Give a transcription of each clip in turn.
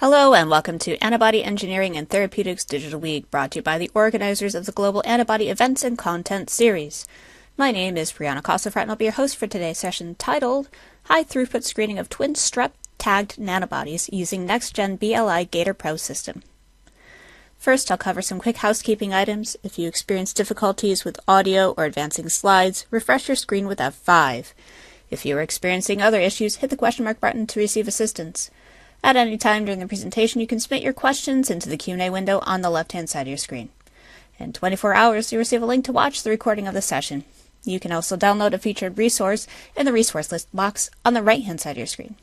Hello and welcome to Antibody Engineering and Therapeutics Digital Week, brought to you by the organizers of the Global Antibody Events and Content Series. My name is Brianna Kosofrat and I'll be your host for today's session titled High-throughput screening of Twin-Strep-tagged nanobodies using NextGen BLI Gator Pro system. First, I'll cover some quick housekeeping items. If you experience difficulties with audio or advancing slides, refresh your screen with F5. If you are experiencing other issues, hit the question mark button to receive assistance. At any time during the presentation, you can submit your questions into the Q&A window on the left-hand side of your screen. In 24 hours, you'll receive a link to watch the recording of the session. You can also download a featured resource in the resource list box on the right-hand side of your screen.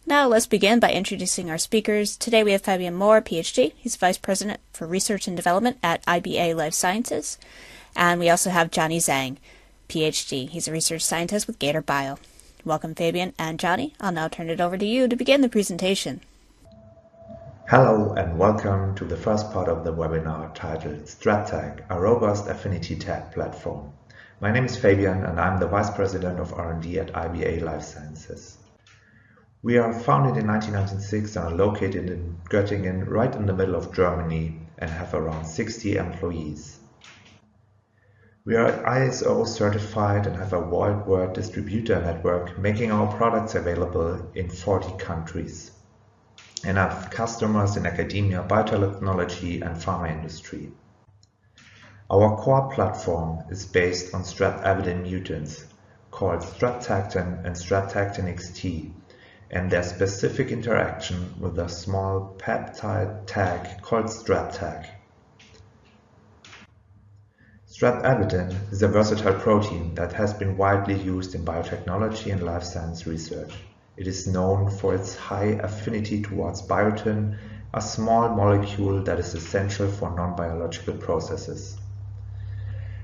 Now let's begin by introducing our speakers. Today we have Fabian Moore, PhD. He's Vice President for Research and Development at IBA Life Sciences. And we also have Johnny Zhang, PhD. He's a research scientist with Gator Bio. Welcome, Fabian and Johnny. I'll now turn it over to you to begin the presentation. Hello and welcome to the first part of the webinar titled Strep-Tag, a robust affinity tag platform. My name is Fabian and I'm the Vice President of R&D at IBA Life Sciences. We are founded in 1996 and are located in Göttingen, right in the middle of Germany, and have around 60 employees. We are ISO certified and have a worldwide distributor network, making our products available in 40 countries, and have customers in academia, biotechnology, and pharma industry. Our core platform is based on strep-evident mutants called Strep-Tactin and Strep-Tactin XT, and their specific interaction with a small peptide tag called Strep-Tag. Strep-evident is a versatile protein that has been widely used in biotechnology and life science research. It is known for its high affinity towards biotin, a small molecule that is essential for non-biological processes.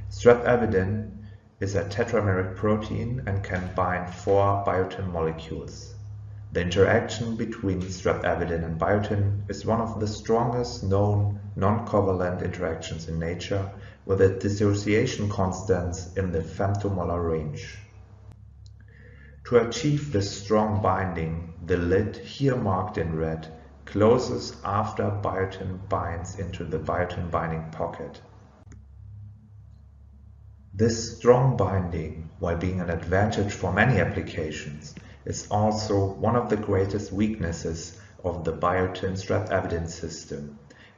Strep-evident is a tetrameric protein and can bind 4 biotin molecules. The interaction between strep-evident and biotin is one of the strongest known non-covalent interactions in nature, with a dissociation constants in the femtomolar range. To achieve this strong binding, the lid, here marked in red, closes after biotin binds into the biotin binding pocket. This strong binding, while being an advantage for many applications, is also one of the greatest weaknesses of the biotin strep-evident system,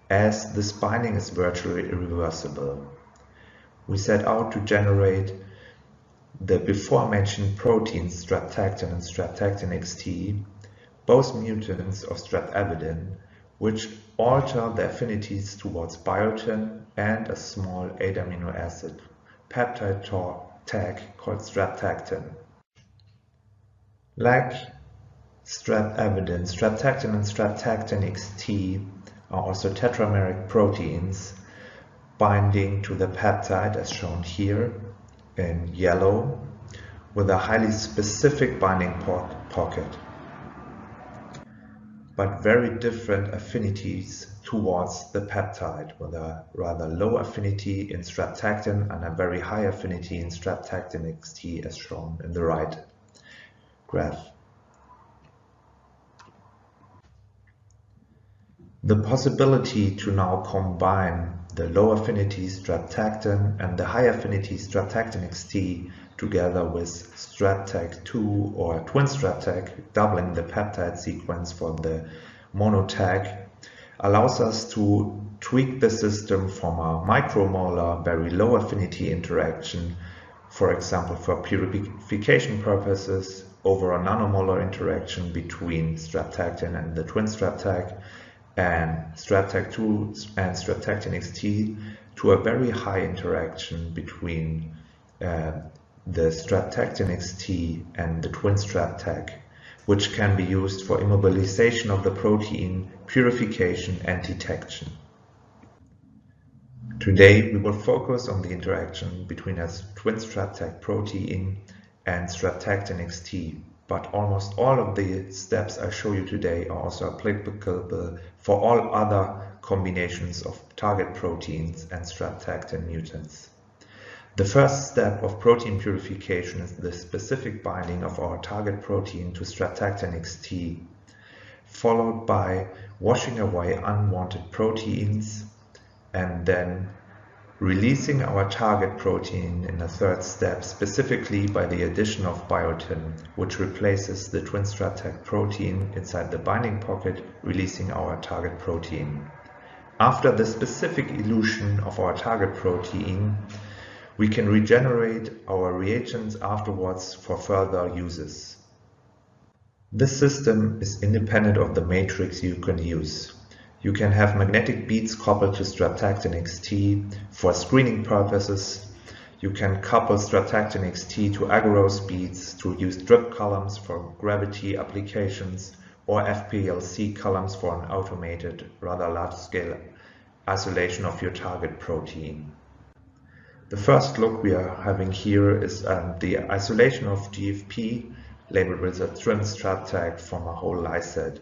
as this binding is virtually irreversible. We set out to generate the before mentioned proteins Strep-Tactin and Strep-Tactin XT, both mutants of strep-evident, which alter the affinities towards biotin and a small 8-amino acid peptide tag called Strep-Tactin. Like strep-evident, Strep-Tactin and Strep-Tactin XT are also tetrameric proteins binding to the peptide as shown here in yellow with a highly specific binding pocket, but very different affinities towards the peptide, with a rather low affinity in Strep-Tactin and a very high affinity in Strep-Tactin XT as shown in the right graph. The possibility to now combine the low affinity Strep-Tactin and the high affinity Strep-Tactin XT together with Strep-Tag 2 or Twin-Strep-Tag, doubling the peptide sequence for the monotag, allows us to tweak the system from a micromolar, very low affinity interaction, for example for purification purposes, over a nanomolar interaction between Strep-Tactin and the Twin-Strep-Tag, and Strep-Tag 2 and Strep-Tactin XT to a very high interaction between the Strep-Tactin XT and the Twin-Strep-Tag, which can be used for immobilization of the protein, purification and detection. Today we will focus on the interaction between a Twin-Strep-Tag protein and Strep-Tactin XT, but almost all of the steps I show you today are also applicable for all other combinations of target proteins and Strep-Tactin mutants. The first step of protein purification is the specific binding of our target protein to Strep-Tactin XT. followed by washing away unwanted proteins, and then releasing our target protein in a third step, specifically by the addition of biotin, which replaces the Twin-Strep-tagged protein inside the binding pocket, releasing our target protein. After the specific elution of our target protein, we can regenerate our reagents afterwards for further uses. This system is independent of the matrix you can use. You can have magnetic beads coupled to Strep-Tactin XT for screening purposes. You can couple Strep-Tactin XT to agarose beads to use drip columns for gravity applications, or FPLC columns for an automated, rather large-scale isolation of your target protein. The first look we are having here is the isolation of GFP labeled with a Twin-Strep-tagged from a whole lysate.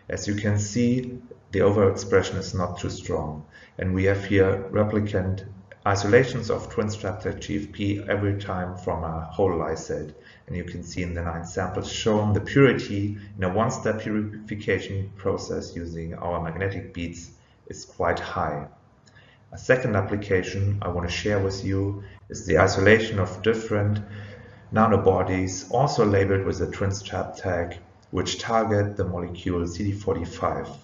As you can see, the overexpression is not too strong, and we have here replicant isolations of Twin-Strep-tagged GFP every time from a whole lysate. And you can see in the 9 samples shown the purity in a one-step purification process using our magnetic beads is quite high. A second application I want to share with you is the isolation of different nanobodies, also labeled with a Twin-Strep-tag, which target the molecule CD45,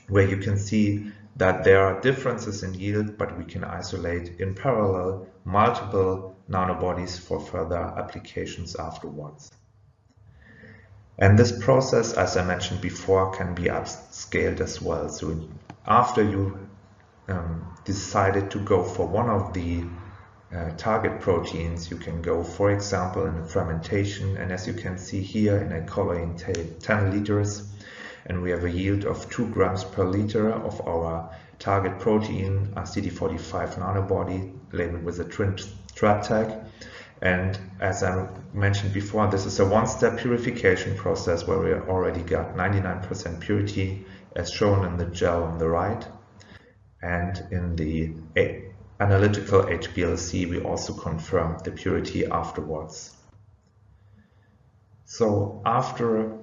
where you can see that there are differences in yield, but we can isolate in parallel multiple nanobodies for further applications afterwards. And this process, as I mentioned before, can be upscaled as well. So after you decided to go for one of the target proteins, you can go, for example, in fermentation, and as you can see here in a colloid 10 liters, and we have a yield of 2 grams per liter of our target protein, a CD45 nanobody labeled with a Twin-Strep-tag. And as I mentioned before, this is a one-step purification process where we already got 99% purity as shown in the gel on the right. And in the analytical HPLC, we also confirmed the purity afterwards. So after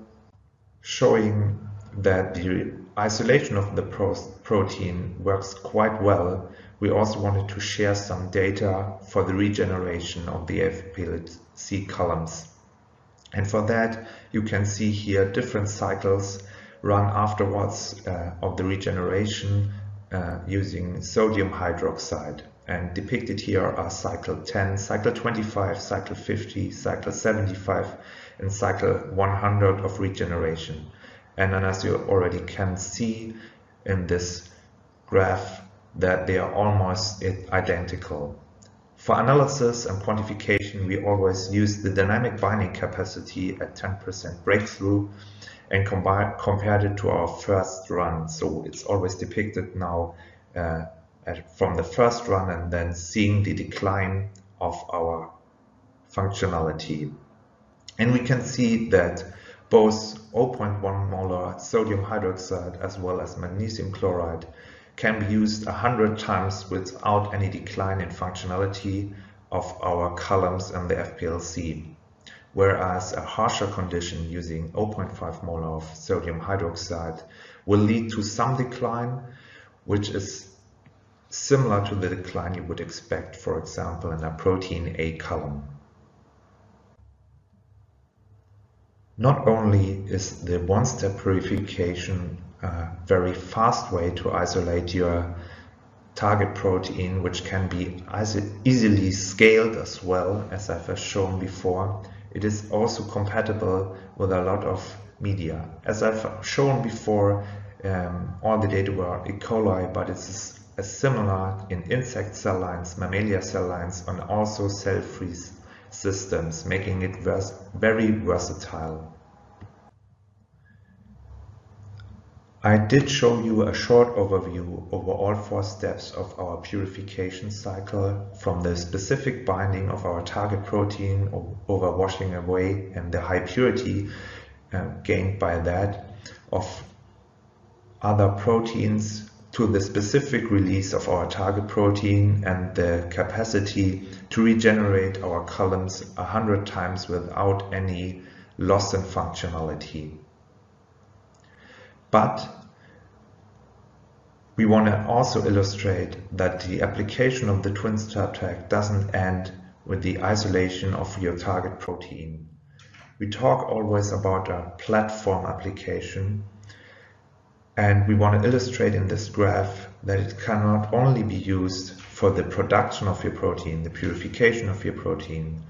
showing that the isolation of the protein works quite well, we also wanted to share some data for the regeneration of the FPLC columns. And for that, you can see here different cycles run afterwards of the regeneration using sodium hydroxide. And depicted here are cycle 10, cycle 25, cycle 50, cycle 75, and cycle 100 of regeneration. And then, as you already can see in this graph, that they are almost identical. For analysis and quantification, we always use the dynamic binding capacity at 10% breakthrough and compared it to our first run. So it's always depicted now from the first run and then seeing the decline of our functionality. And we can see that both 0.1 molar sodium hydroxide as well as magnesium chloride can be used 100 times without any decline in functionality of our columns and the FPLC, whereas a harsher condition using 0.5 molar of sodium hydroxide will lead to some decline, which is similar to the decline you would expect, for example, in a protein A column. Not only is the one-step purification a very fast way to isolate your target protein, which can be easily scaled as well, as I've shown before, it is also compatible with a lot of media. As I've shown before, all the data were E. coli, but it's similar in insect cell lines, mammalia cell lines, and also cell-free systems, making it very versatile. I did show you a short overview over all 4 steps of our purification cycle, from the specific binding of our target protein over washing away and the high purity gained by that of other proteins, to the specific release of our target protein and the capacity to regenerate our columns 100 times without any loss in functionality. But we want to also illustrate that the application of the Twin-Strep tag doesn't end with the isolation of your target protein. We talk always about a platform application, and we want to illustrate in this graph that it can not only be used for the production of your protein, the purification of your protein,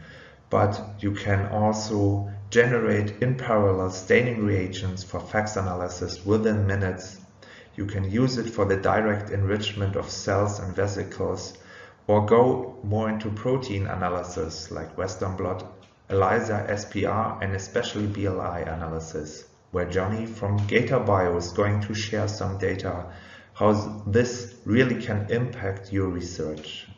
but you can also generate in parallel staining reagents for FACS analysis within minutes. You can use it for the direct enrichment of cells and vesicles, or go more into protein analysis like Western blot, ELISA, SPR, and especially BLI analysis, where Johnny from Gator Bio is going to share some data how this really can impact your research.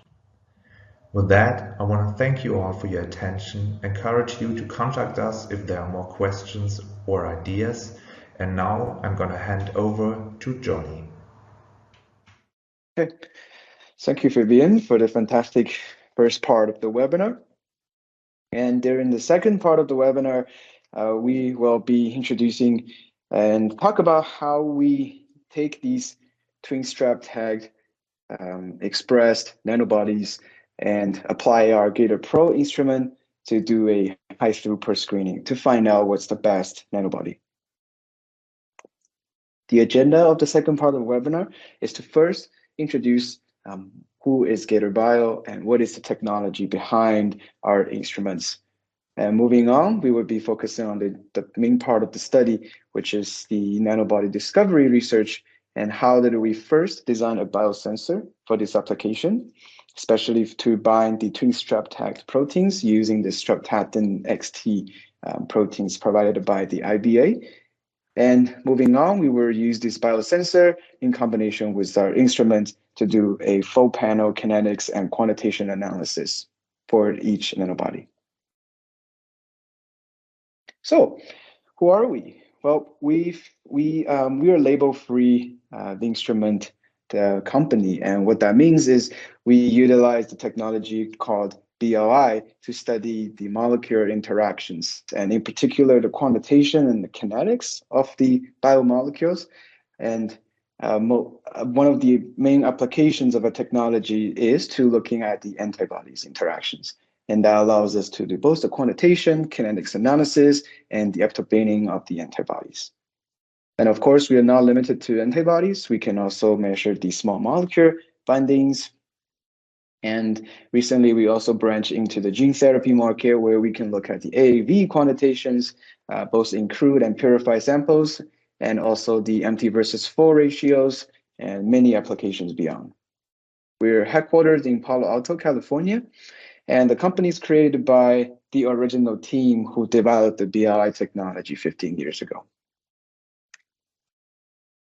With that, I want to thank you all for your attention, encourage you to contact us if there are more questions or ideas, and now I'm going to hand over to Johnny. Okay. Thank you, Fabian, for the fantastic first part of the webinar. And during the second part of the webinar, we will be introducing and talk about how we take these Twin-Strep-tagged expressed nanobodies and apply our Gator Pro instrument to do a high throughput screening to find out what's the best nanobody. The agenda of the second part of the webinar is to first introduce who is Gator Bio and what is the technology behind our instruments. And moving on, we will be focusing on the main part of the study, which is the nanobody discovery research and how did we first design a biosensor for this application, especially to bind the Twin-Strep-tagged proteins using the Strep-Tactin XT proteins provided by the IBA. And moving on, we will use this biosensor in combination with our instrument to do a full panel kinetics and quantitation analysis for each nanobody. So, who are we? Well, we are label-free, the instrument the company, and what that means is we utilize the technology called BLI to study the molecular interactions, and in particular, the quantitation and the kinetics of the biomolecules. And one of the main applications of a technology is to looking at the antibodies interactions. And that allows us to do both the quantitation, kinetics analysis, and the epitope of the antibodies. And of course, we are not limited to antibodies. We can also measure the small molecule bindings. And recently, we also branched into the gene therapy market where we can look at the AAV quantitations, both in crude and purified samples, and also the empty versus full ratios, and many applications beyond. We're headquartered in Palo Alto, California, and the company is created by the original team who developed the BLI technology 15 years ago.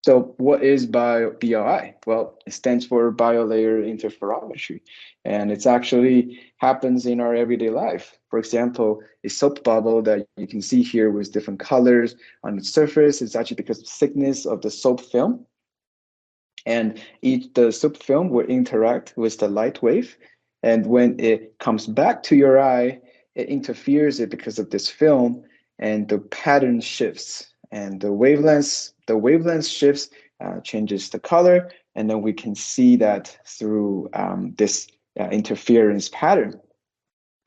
So what is BLI? Well, it stands for biolayer interferometry, and it actually happens in our everyday life. For example, a soap bubble that you can see here with different colors on the surface is actually because of the thickness of the soap film. And the soap film will interact with the light wave. And when it comes back to your eye, it interferes it because of this film, and the pattern shifts. And the wavelength shifts, changes the color, and then we can see that through this interference pattern.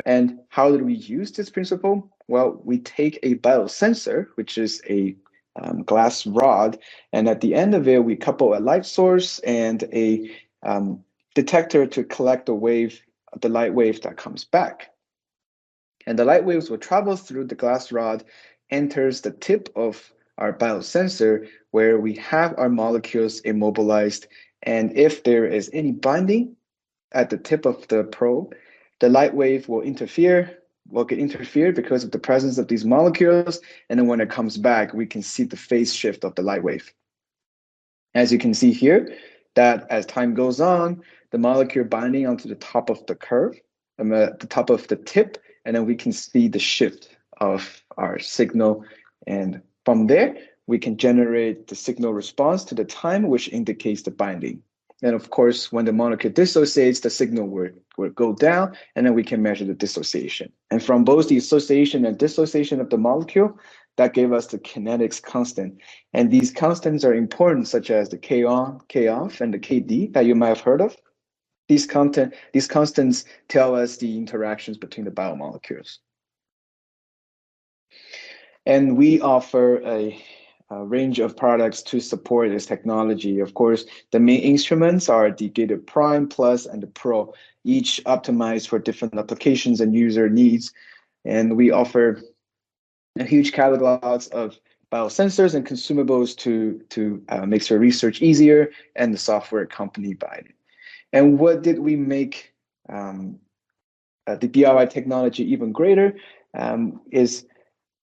And how did we use this principle? Well, we take a biosensor, which is a glass rod, and at the end of it, we couple a light source and a detector to collect the light wave that comes back. And the light waves will travel through the glass rod, enters the tip of our biosensor where we have our molecules immobilized. And if there is any binding at the tip of the probe, the light wave will get interfered because of the presence of these molecules. And then when it comes back, we can see the phase shift of the light wave. As you can see here, that as time goes on, the molecule binding onto the top of the curve, the top of the tip, and then we can see the shift of our signal. And from there, we can generate the signal response to the time, which indicates the binding. And of course, when the molecule dissociates, the signal will go down, and then we can measure the dissociation. And from both the association and dissociation of the molecule, that gave us the kinetics constant. And these constants are important, such as the K on, K off, and the KD that you might have heard of. These constants tell us the interactions between the biomolecules. And we offer a range of products to support this technology. Of course, the main instruments are the Gator Prime, Plus, and the Pro, each optimized for different applications and user needs. And we offer a huge catalogs of biosensors and consumables to make your research easier, and the software accompanied by it. And what did we make the BLI technology even greater is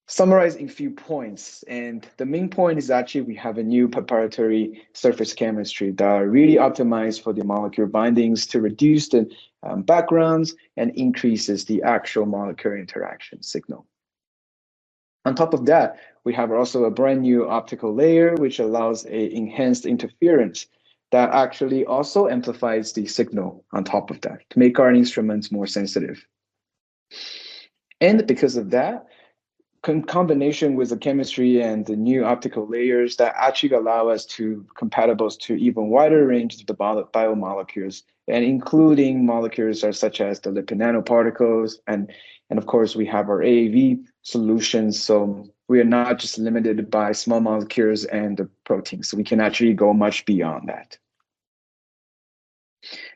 summarized in a few points. And the main point is actually we have a new proprietary surface chemistry that are really optimized for the molecular bindings to reduce the backgrounds and increases the actual molecular interaction signal. On top of that, we have also a brand new optical layer, which allows a enhanced interference that actually also amplifies the signal on top of that to make our instruments more sensitive. And because of that, combination with the chemistry and the new optical layers that actually allow us to compatible to even wider range of the biomolecules, and including molecules such as the lipid nanoparticles, and of course we have our AAV solutions. So we are not just limited by small molecules and the proteins. So we can actually go much beyond that.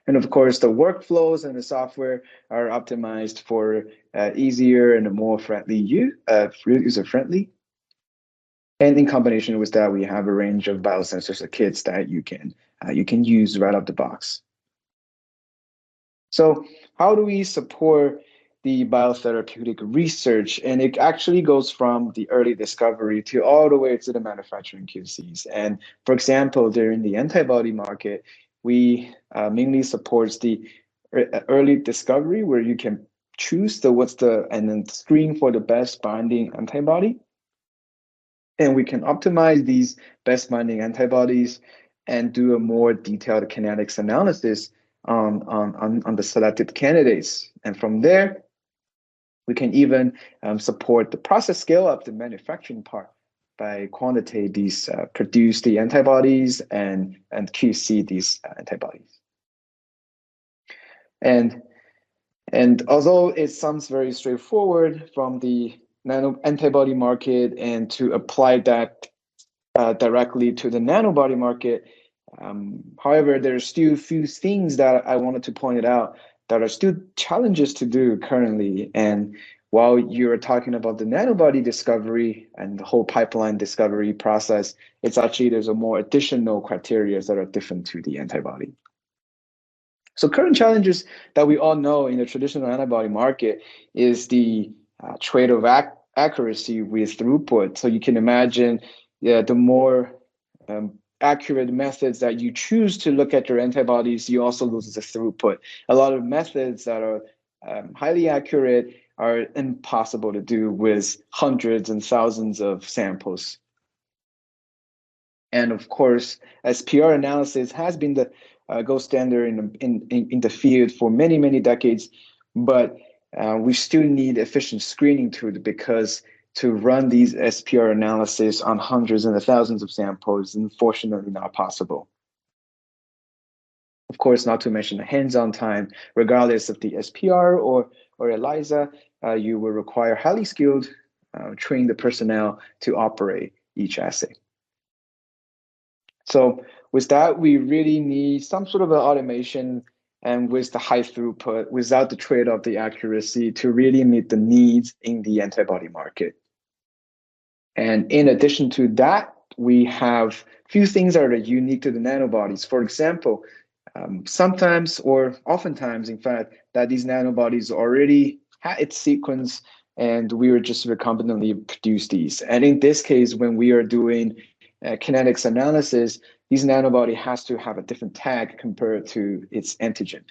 And of course, the workflows and the software are optimized for easier and more friendly user-friendly. And in combination with that, we have a range of biosensors or kits that you can use right out the box. So how do we support the biotherapeutic research? And it actually goes from the early discovery to all the way to the manufacturing QCs. And for example, during the antibody market, we mainly supports the early discovery where you can choose and then screen for the best binding antibody. And we can optimize these best binding antibodies and do a more detailed kinetics analysis on the selected candidates. And from there, we can even support the process scale up, the manufacturing part, by quantitate these, produce the antibodies and QC these antibodies. And although it sounds very straightforward from the nano antibody market and to apply that directly to the nanobody market, however, there's still a few things that I wanted to point out that are still challenges to do currently. And while you're talking about the nanobody discovery and the whole pipeline discovery process, it's actually there's a more additional criteria that are different to the antibody. So current challenges that we all know in the traditional antibody market is the trade-off accuracy with throughput. So you can imagine the more accurate methods that you choose to look at your antibodies, you also lose the throughput. A lot of methods that are highly accurate are impossible to do with hundreds and thousands of samples. And of course, SPR analysis has been the gold standard in the field for many, many decades, but we still need efficient screening tool because to run these SPR analysis on hundreds and thousands of samples is unfortunately not possible. Of course, not to mention the hands-on time, regardless of the SPR or ELISA, you will require highly skilled, trained personnel to operate each assay. So with that, we really need some sort of an automation and with the high throughput, without the trade-off the accuracy to really meet the needs in the antibody market. And in addition to that, we have a few things that are unique to the nanobodies. For example, sometimes or oftentimes, in fact, that these nanobodies already had its sequence and we were just recombinantly produce these. And in this case, when we are doing kinetics analysis, these nanobody has to have a different tag compared to its antigen.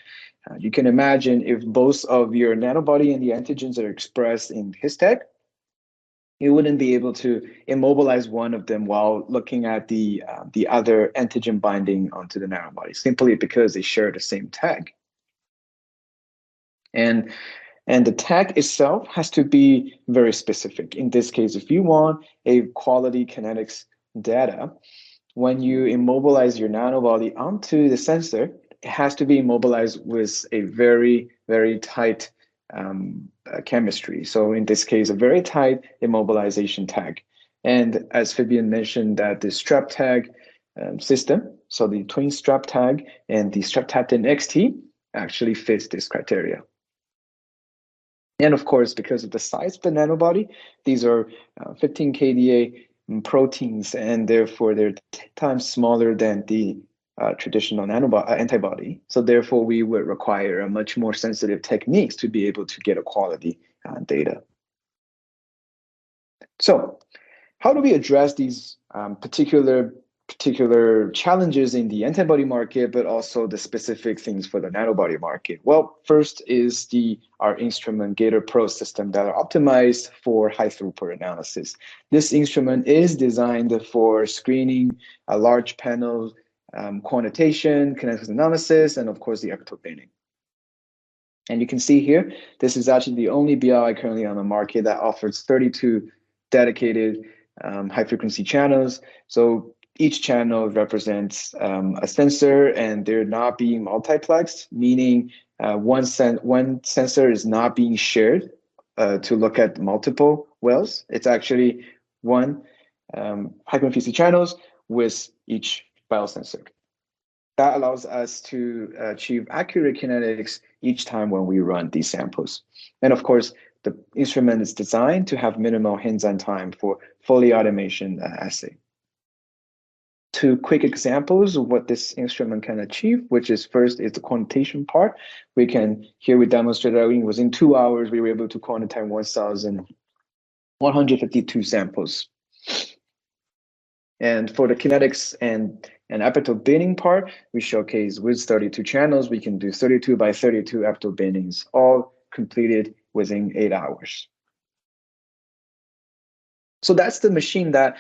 You can imagine if both of your nanobody and the antigens are expressed in his tag, you wouldn't be able to immobilize one of them while looking at the other antigen binding onto the nanobody, simply because they share the same tag. And And the tag itself has to be very specific. In this case, if you want a quality kinetics data, when you immobilize your nanobody onto the sensor, it has to be immobilized with a very, very tight chemistry. So in this case, a very tight immobilization tag. And as Fabian mentioned, that the strep tag system, so the Twin-Strep-tagged and the Strep-Tactin XT actually fits this criteria. And of course, because of the size of the nanobody, these are 15 kDa proteins, and therefore they're 10 times smaller than the traditional antibody. So therefore, we would require a much more sensitive techniques to be able to get a quality data. So how do we address these particular challenges in the antibody market, but also the specific things for the nanobody market? Well, first is our instrument Gator Pro system that are optimized for high throughput analysis. This instrument is designed for screening a large panel quantitation, kinetics analysis, and of course the epitope binding. And you can see here, this is actually the only BLI currently on the market that offers 32 dedicated high frequency channels. So each channel represents a sensor, and they're not being multiplexed, meaning one sensor is not being shared to look at multiple wells. It's actually one high frequency channels with each biosensor. That allows us to achieve accurate kinetics each time when we run these samples. And of course, the instrument is designed to have minimal hands-on time for fully automation assay. Two quick examples of what this instrument can achieve, which is first is the quantitation part. Here we demonstrated that within 2 hours, we were able to quantitate 1,152 samples. And for the kinetics and epitope binding part, we showcase with 32 channels, we can do 32 by 32 epitope bindings, all completed within 8 hours. So that's the machine that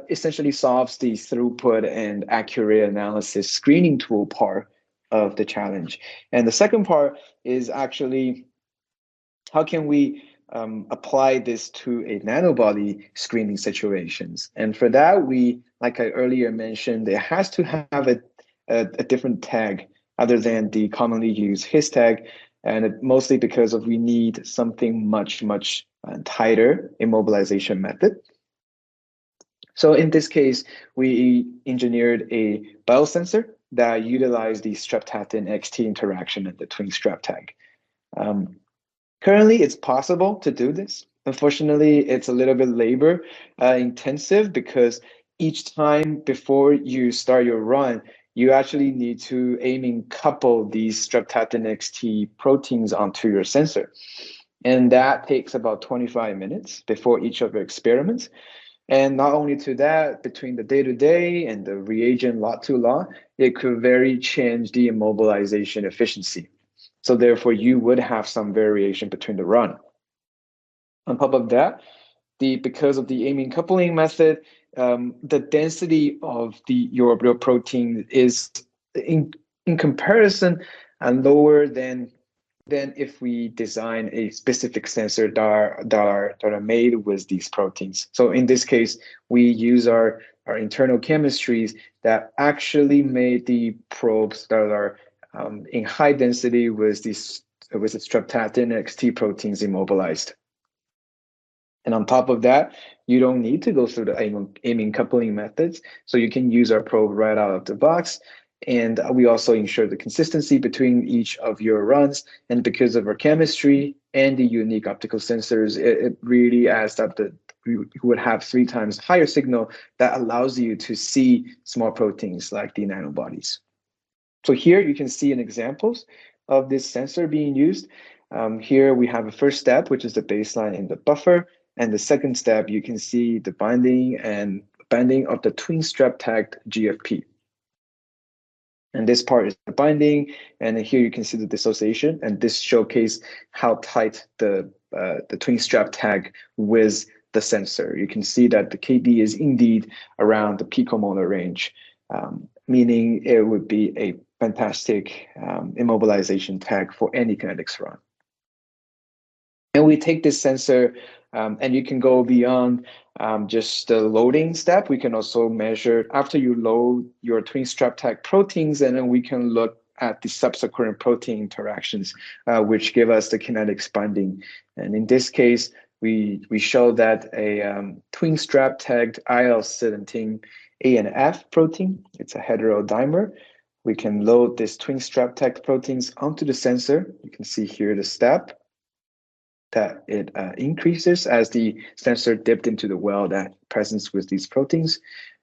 essentially solves the throughput and accurate analysis screening tool part of the challenge. And the second part is actually how can we apply this to a nanobody screening situations. And for that, like I earlier mentioned, it has to have a different tag other than the commonly used his tag, and mostly because we need something much tighter immobilization method. So in this case, we engineered a biosensor that utilized the Strep-Tactin XT interaction and the Twin-Strep tag. Currently, it's possible to do this. Unfortunately, it's a little bit labor intensive because each time before you start your run, you actually need to aiming couple these Strep-Tactin XT proteins onto your sensor. And that takes about 25 minutes before each of your experiments. And not only to that, between the day-to-day and the reagent lot-to-lot, it could very change the immobilization efficiency. So therefore, you would have some variation between the run. On top of that, because of the amine coupling method, the density of your protein is in comparison lower than if we design a specific sensor that are made with these proteins. So in this case, we use our internal chemistries that actually made the probes that are in high density with the Strep-Tactin XT proteins immobilized. And on top of that, you don't need to go through the amine coupling methods. So you can use our probe right out of the box. And we also ensure the consistency between each of your runs. And because of our chemistry and the unique optical sensors, it really adds up that you would have 3 times higher signal that allows you to see small proteins like the nanobodies. So here you can see an examples of this sensor being used. Here we have a first step, which is the baseline and the buffer. And the second step, you can see the binding of the Twin-Strep-tagged GFP. And this part is the binding, and here you can see the dissociation, and this showcases how tight the Twin-Strep tag with the sensor. You can see that the KD is indeed around the picomolar range, meaning it would be a fantastic immobilization tag for any kinetics run. And we take this sensor, and you can go beyond just the loading step. We can also measure after you load your Twin-Strep-tagged proteins, and then we can look at the subsequent protein interactions, which give us the kinetics binding. And in this case, we show that a Twin-Strep-tagged IL-17 A and F protein, it's a heterodimer. We can load this Twin-Strep-tagged proteins onto the sensor. You can see here the step that it increases as the sensor dipped into the well that presents with these proteins.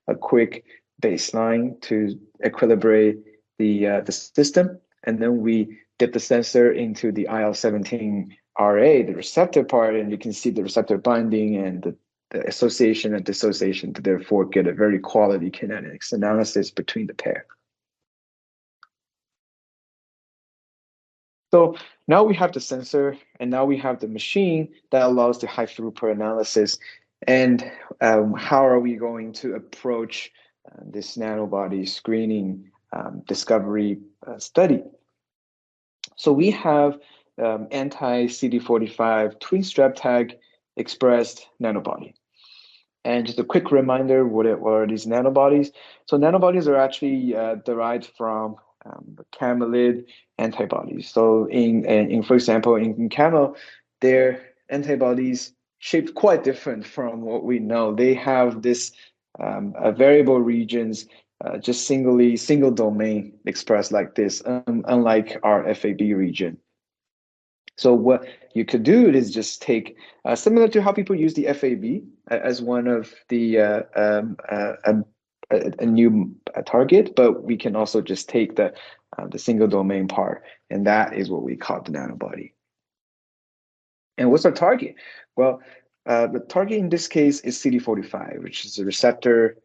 A quick baseline to equilibrate the system, and then we dip the sensor into the IL-17 RA, the receptor part, and you can see the receptor binding and the association and dissociation to therefore get a very quality kinetics analysis between the pair. So now we have the sensor, and now we have the machine that allows the high throughput analysis. And how are we going to approach this nanobody screening discovery study? So we have anti-CD45 Twin-Strep-tag expressed nanobody. And just a quick reminder, what are these nanobodies? So nanobodies are actually derived from the camelid antibodies. So in for example, in camel, their antibodies shaped quite different from what we know. They have this variable regions, just single domain expressed like this, unlike our FAB region. So what you could do is just take, similar to how people use the FAB as one of the a new target, but we can also just take the single domain part, and that is what we call the nanobody. And what's our target? Well, the target in this case is CD45, which is a receptor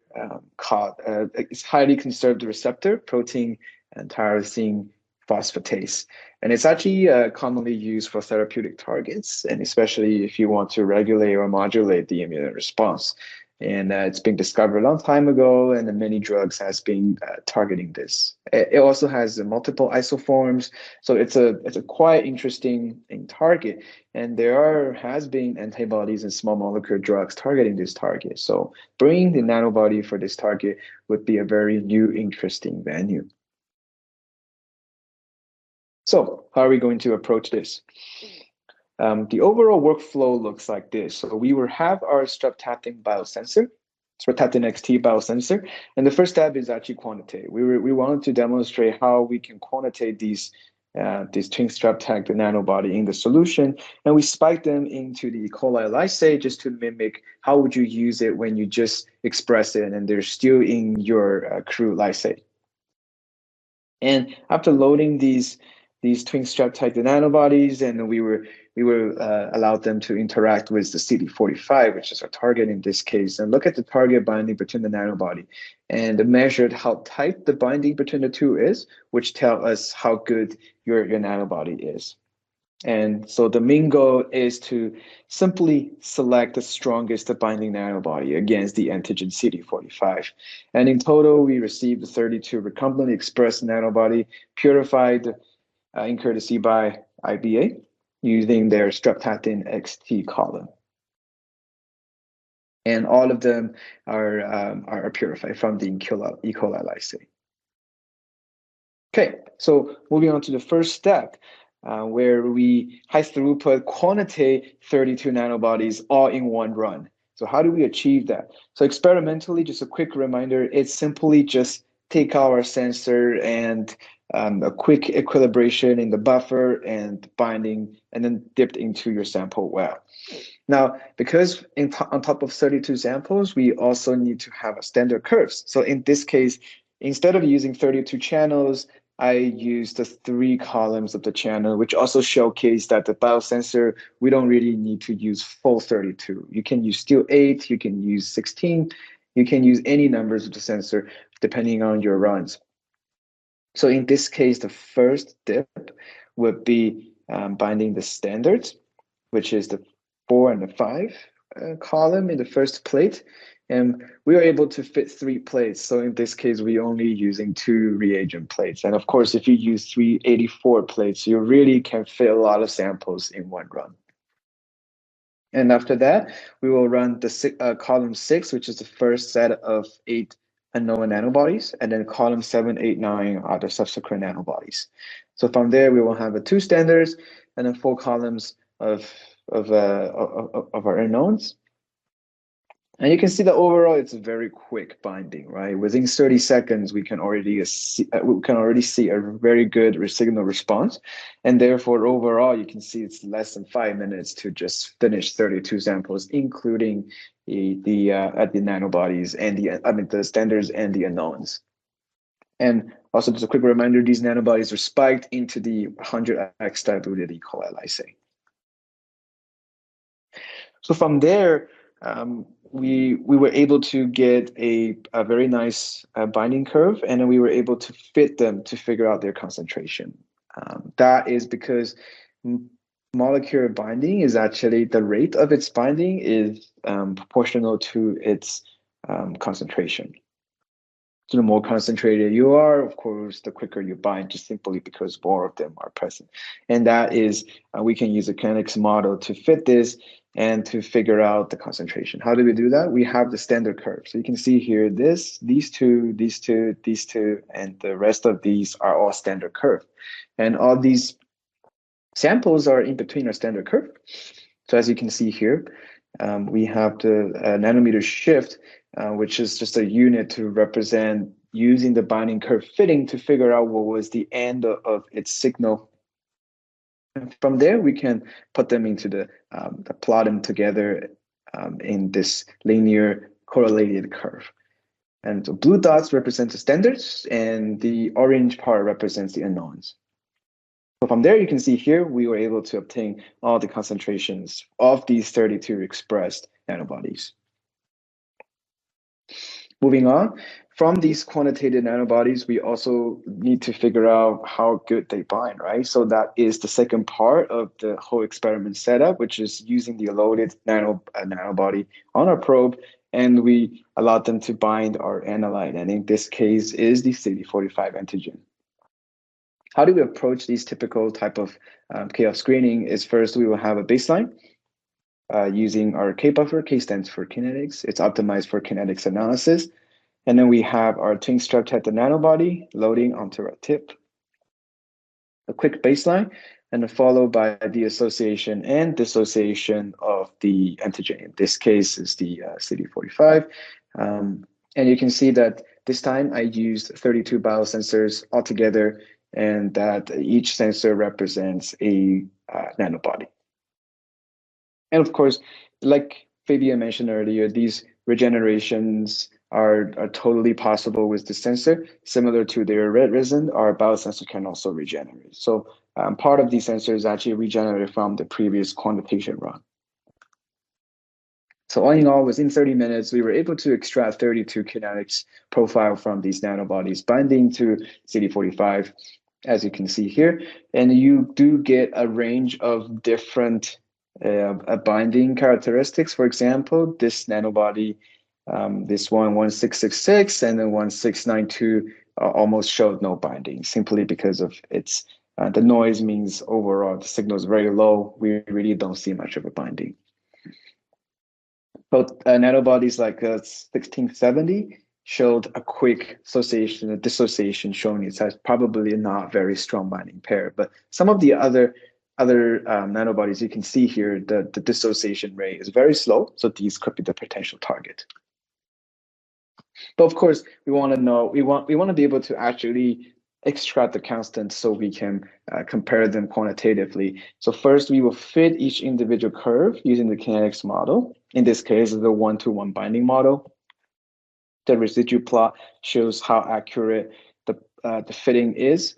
called, it's highly conserved receptor, protein and tyrosine phosphatase. And it's actually commonly used for therapeutic targets, and especially if you want to regulate or modulate the immune response. And it's been discovered a long time ago, and many drugs has been targeting this. It also has multiple isoforms, so it's a quite interesting target. And there has been antibodies and small molecule drugs targeting this target. So bringing the nanobody for this target would be a very new, interesting venue. So how are we going to approach this? The overall workflow looks like this. So we will have our Strep-Tactin biosensor, Strep-Tactin XT biosensor, and the first step is actually quantitate. We wanted to demonstrate how we can quantitate these Twin-Strep-tagged nanobody in the solution, and we spike them into the E. coli lysate just to mimic how would you use it when you just express it and they're still in your crude lysate. And after loading these Twin-Strep-tagged nanobodies, and we were allowed them to interact with the CD45, which is our target in this case, and look at the target binding between the nanobody, and measured how tight the binding between the two is, which tell us how good your nanobody is. And so the main goal is to simply select the strongest binding nanobody against the antigen CD45. And in total, we received 32 recombinantly expressed nanobody purified in courtesy by IBA using their Strep-Tactin XT column. And all of them are purified from the E. coli lysate. Okay, so moving on to the first step, where we high throughput quantitate 32 nanobodies all in one run. So how do we achieve that? So experimentally, just a quick reminder, it's simply just take our sensor and a quick equilibration in the buffer and binding, and then dipped into your sample well. Now, because on top of 32 samples, we also need to have a standard curves. So in this case, instead of using 32 channels, I used the 3 columns of the channel, which also showcase that the biosensor, we don't really need to use full 32. You can use still 8, you can use 16, you can use any numbers of the sensor depending on your runs. So in this case, the first dip would be binding the standards, which is the 4 and the 5 column in the first plate. And we were able to fit 3 plates. So in this case, we only using 2 reagent plates. And of course, if you use 384 plates, you really can fit a lot of samples in one run. And after that, we will run the column 6, which is the first set of 8 unknown antibodies, and then column 7, 8, 9 are the subsequent antibodies. So from there, we will have 2 standards and then 4 columns of our unknowns. And you can see that overall, it's a very quick binding, right? Within 30 seconds, we can already see a very good signal response. And therefore, overall, you can see it's less than 5 minutes to just finish 32 samples, including the nanobodies and the standards and the unknowns. And also, just a quick reminder, these nanobodies are spiked into the 100x diluted E. coli lysate. So from there, we were able to get a very nice binding curve, and then we were able to fit them to figure out their concentration. That is because molecular binding is actually, the rate of its binding is proportional to its concentration. So the more concentrated you are, of course, the quicker you bind, just simply because more of them are present. And that is, we can use a kinetics model to fit this and to figure out the concentration. How do we do that? We have the standard curve. So you can see here, these two, and the rest of these are all standard curve. And all these samples are in between our standard curve. So as you can see here, we have the nanometer shift, which is just a unit to represent using the binding curve fitting to figure out what was the end of its signal. And from there, we can put them into plot them together in this linear correlated curve. And the blue dots represent the standards, and the orange part represents the unknowns. So from there, you can see here, we were able to obtain all the concentrations of these 32 expressed antibodies. Moving on, from these quantitative antibodies, we also need to figure out how good they bind, right? So that is the second part of the whole experiment setup, which is using the loaded nanobody on our probe, and we allow them to bind our analyte, and in this case is the CD45 antigen. How do we approach these typical type of K-off screening? Is first, we will have a baseline using our K-buffer. K stands for kinetics. It's optimized for kinetics analysis. And then we have our Twin-Strep-tagged nanobody loading onto our tip. A quick baseline, and then followed by the association and dissociation of the antigen. In this case is the CD45. And you can see that this time I used 32 biosensors altogether, and that each sensor represents a nanobody. And of course, like Fabian mentioned earlier, these regenerations are totally possible with the sensor. Similar to their red resin, our biosensor can also regenerate. So part of these sensors actually regenerated from the previous quantitation run. So all in all, within 30 minutes, we were able to extract 32 kinetics profile from these nanobodies binding to CD45, as you can see here. And you do get a range of different binding characteristics. For example, this nanobody, this one 1666 and then 1692 almost showed no binding, simply because of its the noise means overall the signal is very low. We really don't see much of a binding. But nanobodies like 1670 showed a quick association, a dissociation, showing it has probably not very strong binding pair. But some of the other nanobodies you can see here, the dissociation rate is very slow. So these could be the potential target. But of course, we want to know, we want to be able to actually extract the constant so we can compare them quantitatively. So first, we will fit each individual curve using the kinetics model. In this case, the 1-to-1 binding model. The residual plot shows how accurate the fitting is.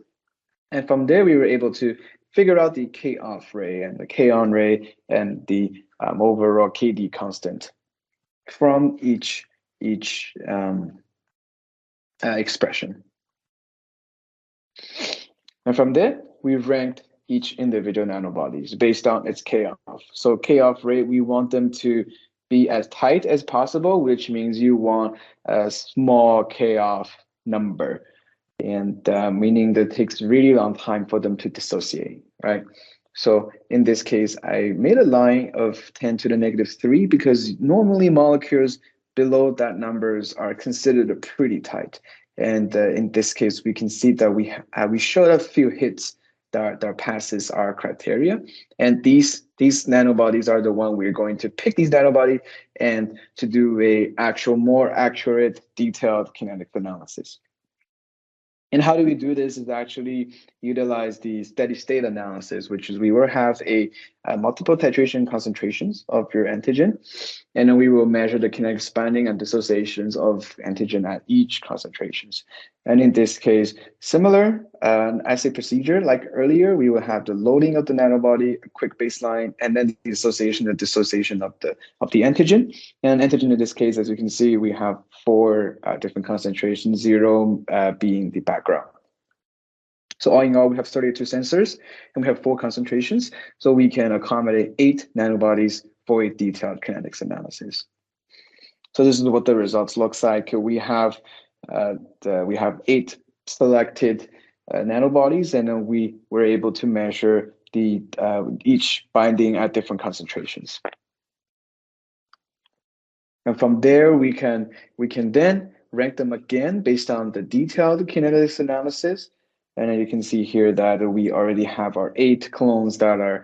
And from there, we were able to figure out the K-off rate and the K-on rate and the overall KD constant from each expression. And from there, we ranked each individual nanobodies based on its K-off. So K-off rate, we want them to be as tight as possible, which means you want a small K-off number, and meaning that it takes really long time for them to dissociate, right? So in this case, I made a line of 10 to the -3 because normally molecules below that numbers are considered pretty tight. And in this case, we can see that we showed a few hits that passes our criteria. And these nanobodies are the one we're going to pick these nanobodies and to do a actual more accurate, detailed kinetics analysis. And how do we do this is actually utilize the steady state analysis, which is we will have a multiple titration concentrations of your antigen, and then we will measure the kinetic binding and dissociations of antigen at each concentrations. And in this case, similar assay procedure like earlier, we will have the loading of the nanobody, a quick baseline, and then the association and dissociation of the antigen. And antigen in this case, as you can see, we have 4 different concentrations, 0 being the background. So all in all, we have 32 sensors and we have 4 concentrations. So we can accommodate 8 nanobodies for a detailed kinetics analysis. So this is what the results looks like. We have 8 selected nanobodies, and then we were able to measure the each binding at different concentrations. And from there, we can then rank them again based on the detailed kinetics analysis. And then you can see here that we already have our 8 clones that are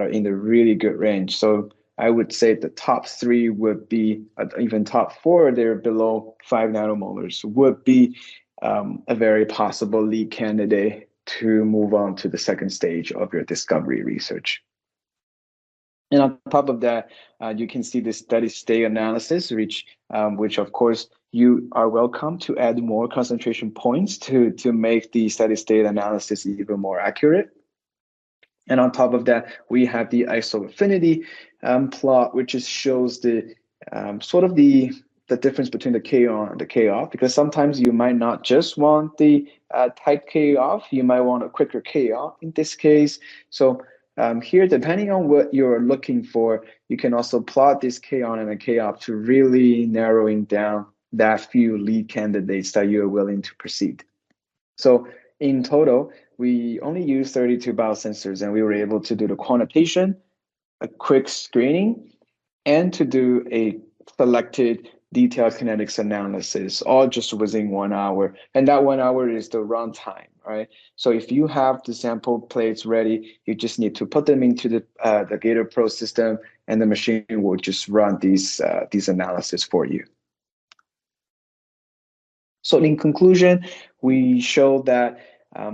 in the really good range. So I would say the top 3 would be, even top 4, they're below 5 nanomolars, would be a very possible lead candidate to move on to the second stage of your discovery research. And on top of that, you can see the steady state analysis, which of course you are welcome to add more concentration points to make the steady state analysis even more accurate. And on top of that, we have the iso affinity plot, which just shows the sort of the difference between the K on and the K off, because sometimes you might not just want the tight K off, you might want a quicker K off in this case. So here, depending on what you're looking for, you can also plot this K on and a K off to really narrowing down that few lead candidates that you're willing to proceed. So in total, we only use 32 biosensors, and we were able to do the quantitation, a quick screening, and to do a selected detailed kinetics analysis, all just within 1 hour. And that 1 hour is the runtime, right? So if you have the sample plates ready, you just need to put them into the Gator Pro system, and the machine will just run these analysis for you. So in conclusion, we showed that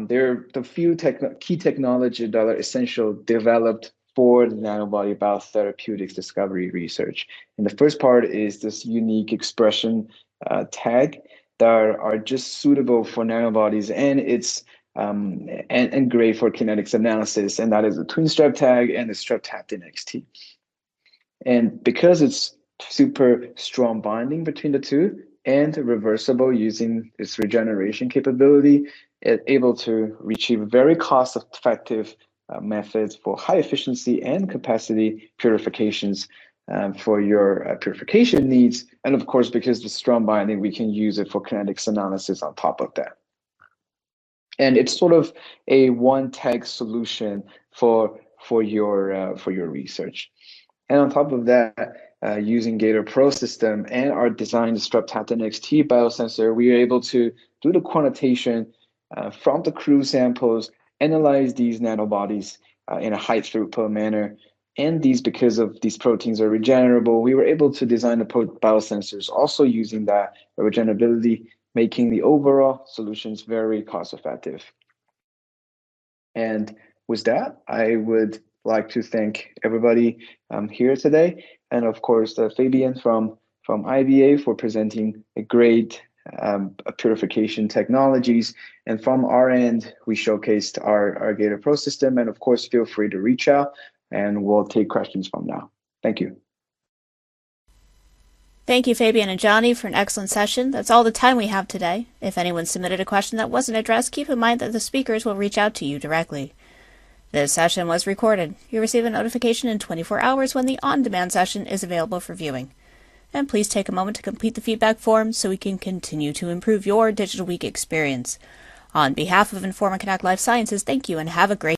there are the few key technologies that are essential developed for the nanobody biotherapeutics discovery research. And the first part is this unique expression tag that are just suitable for nanobodies, and it's and great for kinetics analysis, and that is the Twin-Strep-tagged and the Strep-Tactin XT. And because it's super strong binding between the two and reversible using its regeneration capability, it's able to achieve very cost-effective methods for high efficiency and capacity purifications for your purification needs. And of course, because the strong binding, we can use it for kinetics analysis on top of that. And it's sort of a one-tag solution for your research. And on top of that, using Gator Pro system and our designed Strep-Tactin XT biosensor, we are able to do the quantitation from the crew samples, analyze these nanobodies in a high throughput manner. And these, because of these proteins are regenerable, we were able to design the biosensors also using that regenerability, making the overall solutions very cost effective. And with that, I would like to thank everybody here today. And of course, Fabian from IBA for presenting a great purification technologies. And from our end, we showcased our Gator Pro system. And of course, feel free to reach out and we'll take questions from now. Thank you. Thank you, Fabian and Johnny, for an excellent session. That's all the time we have today. If anyone submitted a question that wasn't addressed, keep in mind that the speakers will reach out to you directly. This session was recorded. You'll receive a notification in 24 hours when the on-demand session is available for viewing. And please take a moment to complete the feedback form so we can continue to improve your Digital Week experience. On behalf of Informa Connect Life Sciences, thank you and have a great day.